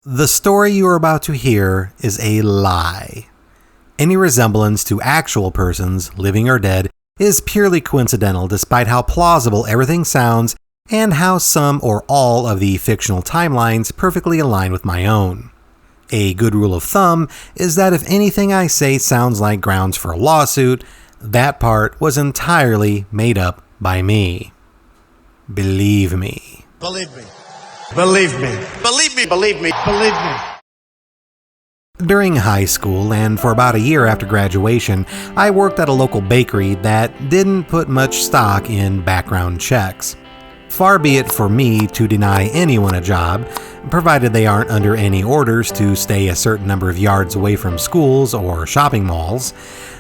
The story you are about to hear is a lie. Any resemblance to actual persons, living or dead, is purely coincidental despite how plausible everything sounds and how some or all of the fictional timelines perfectly align with my own. A good rule of thumb is that if anything I say sounds like grounds for a lawsuit, that part was entirely made up by me. Believe me. Believe me. Believe me. Believe me. Believe me. Believe me. During high school and for about a year after graduation, I worked at a local bakery that didn't put much stock in background checks. Far be it for me to deny anyone a job, provided they aren't under any orders to stay a certain number of yards away from schools or shopping malls,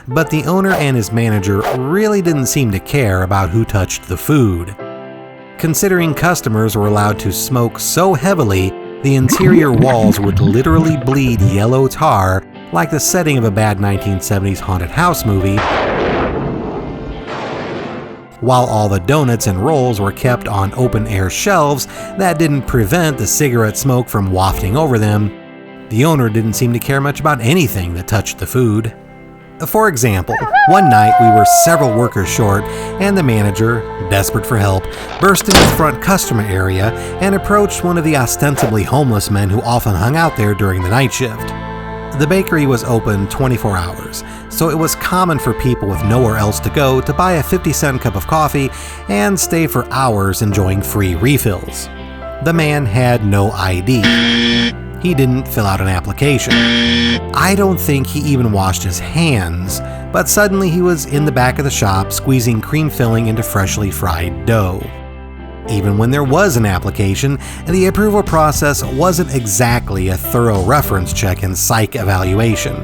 but the owner and his manager really didn't seem to care about who touched the food. Considering customers were allowed to smoke so heavily, the interior walls would literally bleed yellow tar like the setting of a bad 1970s haunted house movie, while all the donuts and rolls were kept on open-air shelves that didn't prevent the cigarette smoke from wafting over them. The owner didn't seem to care much about anything that touched the food. For example, one night we were several workers short, and the manager, desperate for help, burst into the front customer area and approached one of the ostensibly homeless men who often hung out there during the night shift. The bakery was open 24 hours, so it was common for people with nowhere else to go to buy a 50-cent cup of coffee and stay for hours enjoying free refills. The man had no ID. He didn't fill out an application. I don't think he even washed his hands, but suddenly he was in the back of the shop squeezing cream filling into freshly fried dough. Even when there was an application, the approval process wasn't exactly a thorough reference check and psych evaluation.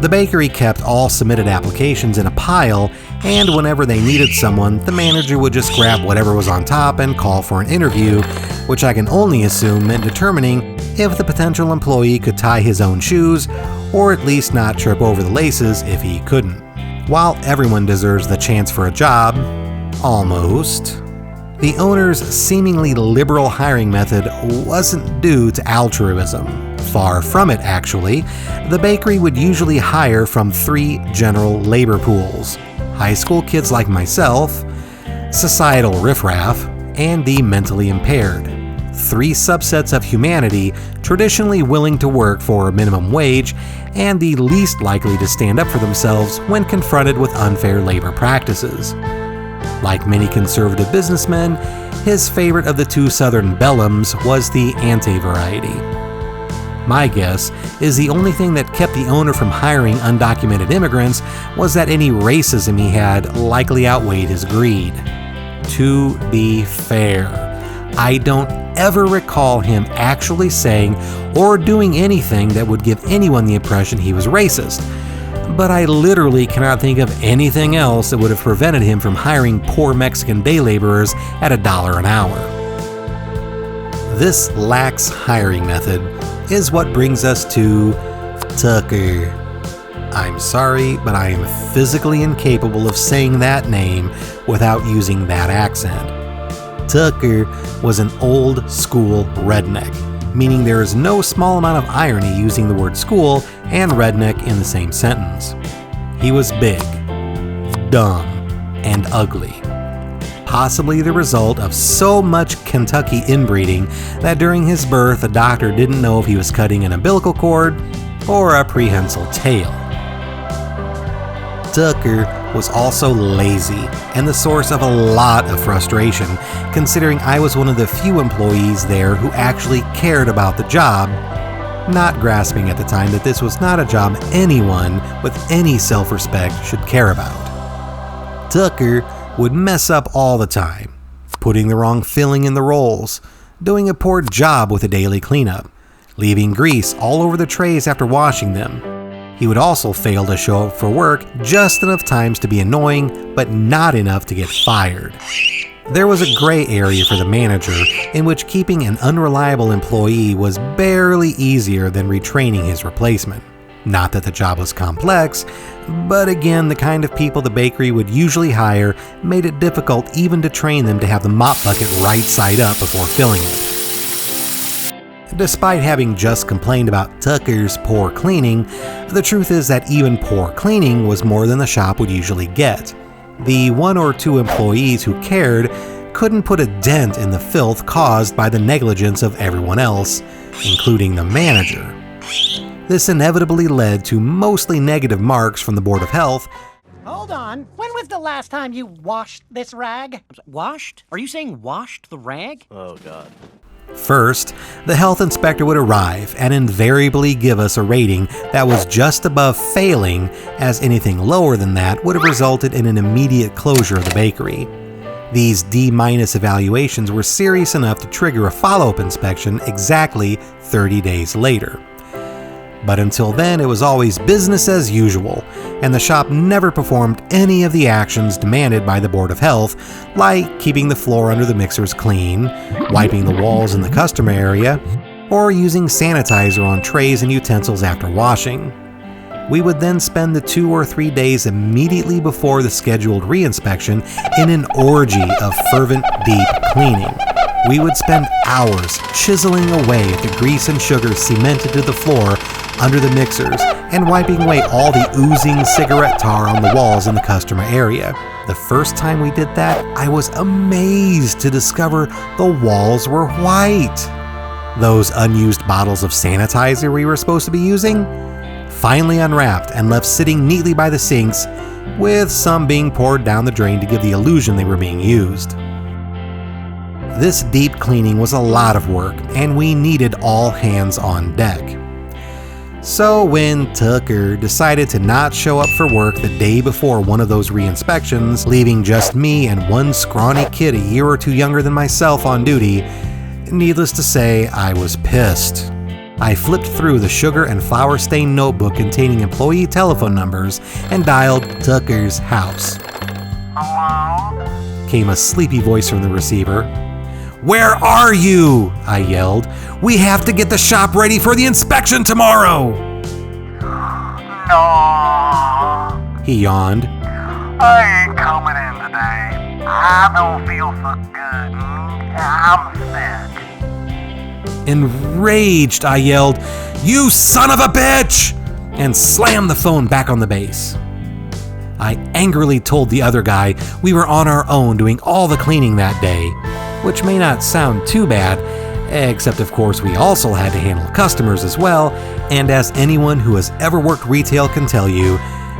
The bakery kept all submitted applications in a pile, and whenever they needed someone, the manager would just grab whatever was on top and call for an interview, which I can only assume meant determining if the potential employee could tie his own shoes, or at least not trip over the laces if he couldn't. While everyone deserves the chance for a job, almost, the owner's seemingly liberal hiring method wasn't due to altruism. Far from it, actually. The bakery would usually hire from 3 general labor pools: high school kids like myself, societal riffraff, and the mentally impaired. 3 subsets of humanity traditionally willing to work for a minimum wage and the least likely to stand up for themselves when confronted with unfair labor practices. Like many conservative businessmen, his favorite of the 2 southern bellums was the ante variety. My guess is the only thing that kept the owner from hiring undocumented immigrants was that any racism he had likely outweighed his greed. To be fair, I don't ever recall him actually saying or doing anything that would give anyone the impression he was racist, but I literally cannot think of anything else that would have prevented him from hiring poor Mexican day laborers at $1 an hour. This lax hiring method is what brings us to Tucker. I'm sorry, but I am physically incapable of saying that name without using that accent. Tucker was an old school redneck, meaning there is no small amount of irony using the word school and redneck in the same sentence. He was big, dumb, and ugly. Possibly the result of so much Kentucky inbreeding that during his birth the doctor didn't know if he was cutting an umbilical cord or a prehensile tail. Tucker was also lazy and the source of a lot of frustration, considering I was one of the few employees there who actually cared about the job, not grasping at the time that this was not a job anyone with any self-respect should care about. Tucker would mess up all the time, putting the wrong filling in the rolls, doing a poor job with the daily cleanup, leaving grease all over the trays after washing them. He would also fail to show up for work just enough times to be annoying, but not enough to get fired. There was a gray area for the manager in which keeping an unreliable employee was barely easier than retraining his replacement. Not that the job was complex, but again, the kind of people the bakery would usually hire made it difficult even to train them to have the mop bucket right side up before filling it. Despite having just complained about Tucker's poor cleaning, the truth is that even poor cleaning was more than the shop would usually get. The 1 or 2 employees who cared couldn't put a dent in the filth caused by the negligence of everyone else, including the manager. This inevitably led to mostly negative marks from the Board of Health. Hold on. When was the last time you washed this rag? Washed? Are you saying washed the rag? Oh, God. First, the health inspector would arrive and invariably give us a rating that was just above failing, as anything lower than that would have resulted in an immediate closure of the bakery. These D- evaluations were serious enough to trigger a follow-up inspection exactly 30 days later. But until then, it was always business as usual, and the shop never performed any of the actions demanded by the Board of Health, like keeping the floor under the mixers clean, wiping the walls in the customer area, or using sanitizer on trays and utensils after washing. We would then spend the 2 or 3 days immediately before the scheduled re-inspection in an orgy of fervent, deep cleaning. We would spend hours chiseling away at the grease and sugar cemented to the floor under the mixers and wiping away all the oozing cigarette tar on the walls in the customer area. The first time we did that, I was amazed to discover the walls were white. Those unused bottles of sanitizer we were supposed to be using? Finally unwrapped and left sitting neatly by the sinks, with some being poured down the drain to give the illusion they were being used. This deep cleaning was a lot of work, and we needed all hands on deck. So when Tucker decided to not show up for work the day before one of those re-inspections, leaving just me and one scrawny kid a year or 2 younger than myself on duty, needless to say, I was pissed. I flipped through the sugar and flour-stained notebook containing employee telephone numbers and dialed Tucker's house. Hello? Came a sleepy voice from the receiver. "Where are you?" I yelled. "We have to get the shop ready for the inspection tomorrow!" No, He yawned. I ain't coming in today. I don't feel so good. I'm sick. Enraged, I yelled, "You son of a bitch!" and slammed the phone back on the base. I angrily told the other guy we were on our own doing all the cleaning that day, which may not sound too bad, except of course we also had to handle customers as well, and as anyone who has ever worked retail can tell you,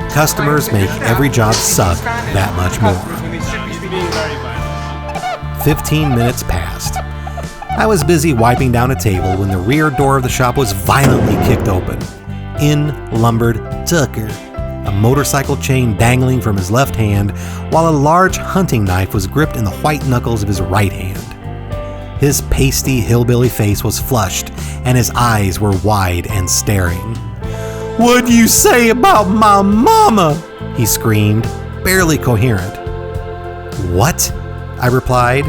customers make every job suck that much more. 15 minutes passed. I was busy wiping down a table when the rear door of the shop was violently kicked open. In lumbered Tucker, a motorcycle chain dangling from his left hand, while a large hunting knife was gripped in the white knuckles of his right hand. His pasty hillbilly face was flushed, and his eyes were wide and staring. "What do you say about my mama?" he screamed, barely coherent. "What?" I replied.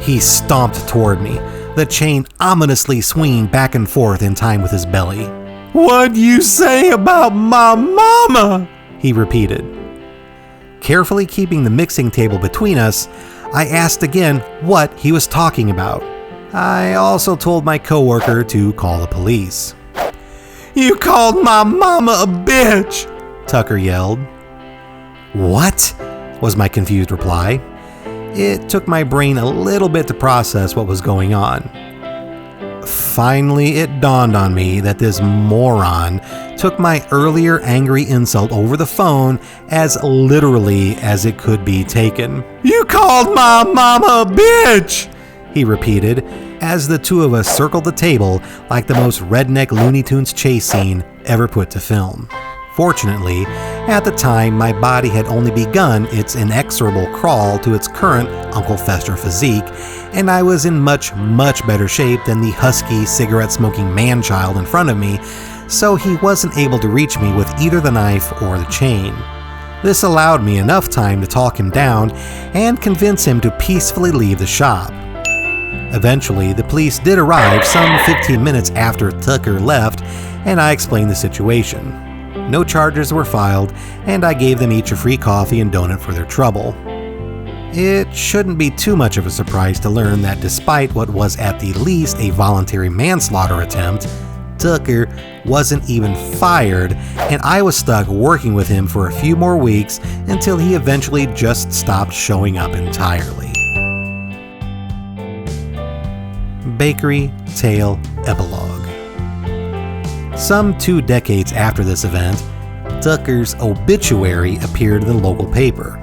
He stomped toward me, the chain ominously swinging back and forth in time with his belly. "What do you say about my mama?" he repeated. Carefully keeping the mixing table between us, I asked again what he was talking about. I also told my coworker to call the police. "You called my mama a bitch!" Tucker yelled. "What?" was my confused reply. It took my brain a little bit to process what was going on. Finally, it dawned on me that this moron took my earlier angry insult over the phone as literally as it could be taken. "You called my mama a bitch!" he repeated, as the two of us circled the table like the most redneck Looney Tunes chase scene ever put to film. Fortunately, at the time, my body had only begun its inexorable crawl to its current Uncle Fester physique, and I was in much, much better shape than the husky, cigarette-smoking man-child in front of me, so he wasn't able to reach me with either the knife or the chain. This allowed me enough time to talk him down and convince him to peacefully leave the shop. Eventually, the police did arrive some 15 minutes after Tucker left, and I explained the situation. No charges were filed, and I gave them each a free coffee and donut for their trouble. It shouldn't be too much of a surprise to learn that despite what was at the least a voluntary manslaughter attempt, Tucker wasn't even fired, and I was stuck working with him for a few more weeks until he eventually just stopped showing up entirely. Bakery Tale Epilogue. Some 2 decades after this event, Tucker's obituary appeared in the local paper.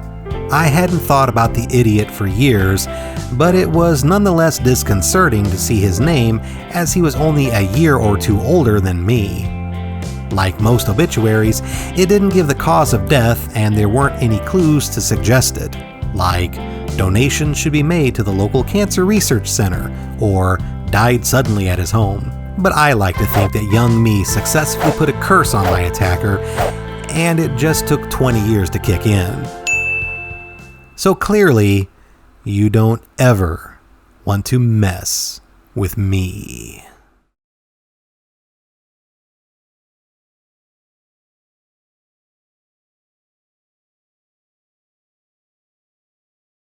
I hadn't thought about the idiot for years, but it was nonetheless disconcerting to see his name as he was only a year or 2 older than me. Like most obituaries, it didn't give the cause of death and there weren't any clues to suggest it, like donations should be made to the local cancer research center or died suddenly at his home. But I like to think that young me successfully put a curse on my attacker, and it just took 20 years to kick in. So clearly, you don't ever want to mess with me.